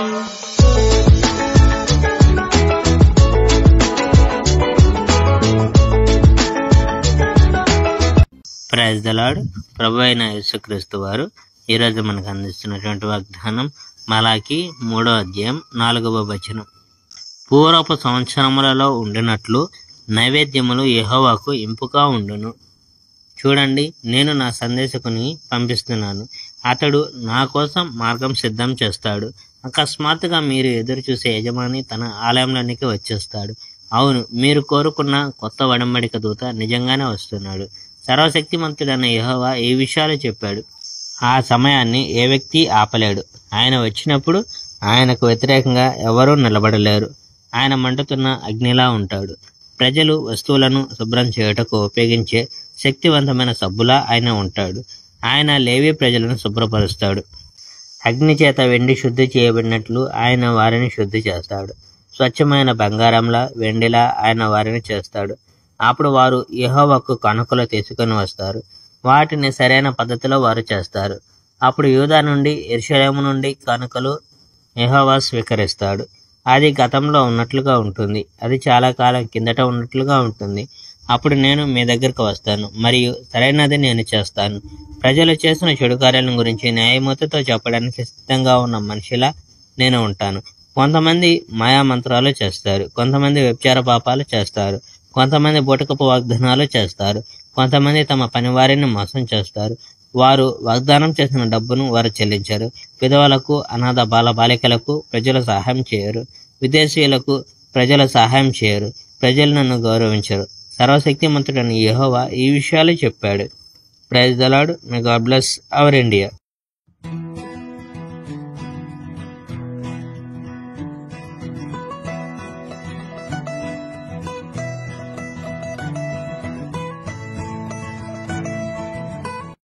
Praise the lord. ప్రభు అయిన యేసుక్రీస్తు వారు ఈరోజు మనకు అందిస్తున్నటువంటి వాగ్దానం మలాకి 3వ అధ్యాయం 4వ వచనం. పూర్వపు సంవత్సరములలో ఉండినట్లు నైవేద్యములు యెహోవాకు ఇంపుగా ఉండును. చూడండి, నేను నా సందేశకుని పంపిస్తున్నాను. అతడు నా కోసం మార్గం సిద్ధం చేస్తాడు. అకస్మాత్తుగా మీరు ఎదురు చూసే యజమాని తన ఆలయంలోనికి వచ్చేస్తాడు. అవును, మీరు కోరుకున్న కొత్త ఒడంబడిక దూత నిజంగానే వస్తున్నాడు. సర్వశక్తిమంతుడైన యెహోవా ఈ విషయాలు చెప్పాడు. ఆ సమయాన్ని ఏ వ్యక్తి ఆపలేడు. ఆయన వచ్చినప్పుడు ఆయనకు వ్యతిరేకంగా ఎవరూ నిలబడలేరు. ఆయన మండుతున్న అగ్నిలా ఉంటాడు. ప్రజలు వస్తువులను శుభ్రం చేయుటకు ఉపయోగించే శక్తివంతమైన సబ్బులా ఆయన ఉంటాడు. ఆయన లేవి ప్రజలను శుభ్రపరుస్తాడు. అగ్ని చేత వెండి శుద్ధి చేయబడినట్లు ఆయన వారిని శుద్ధి చేస్తాడు. స్వచ్ఛమైన బంగారంలా వెండిలా ఆయన వారిని చేస్తాడు. అప్పుడు వారు యెహోవాకు కానుకలు తీసుకొని వస్తారు. వాటిని సరైన పద్ధతిలో వారు చేస్తారు. అప్పుడు యూదా నుండి, యెరూషలేము నుండి కానుకలు యెహోవా స్వీకరిస్తాడు. అది గతంలో ఉన్నట్లుగా ఉంటుంది. అది చాలా కాలం కిందట ఉన్నట్లుగా ఉంటుంది. అప్పుడు నేను మీ దగ్గరకు వస్తాను మరియు సరైనది నేను చేస్తాను. ప్రజలు చేసిన చెడు కార్యాలను గురించి న్యాయమూర్తితో చెప్పడానికి సిద్ధంగా ఉన్న మనిషిలా నేను ఉంటాను. కొంతమంది మాయామంత్రాలు చేస్తారు, కొంతమంది వ్యభిచార పాపాలు చేస్తారు, కొంతమంది బూటకపు వాగ్దానాలు చేస్తారు, కొంతమంది తమ పనివారిని మోసం చేస్తారు. వారు వాగ్దానం చేసిన డబ్బును వారు చెల్లించరు. విధవలకు, అనాథ బాలబాలికలకు ప్రజలు సహాయం చేయరు. విదేశీయులకు ప్రజలు సహాయం చేయరు. ప్రజలు నన్ను గౌరవించరు. సర్వశక్తిమంతుడైన యెహోవా ఈ విషయాలు చెప్పాడు. Praise the lord. May God bless our India.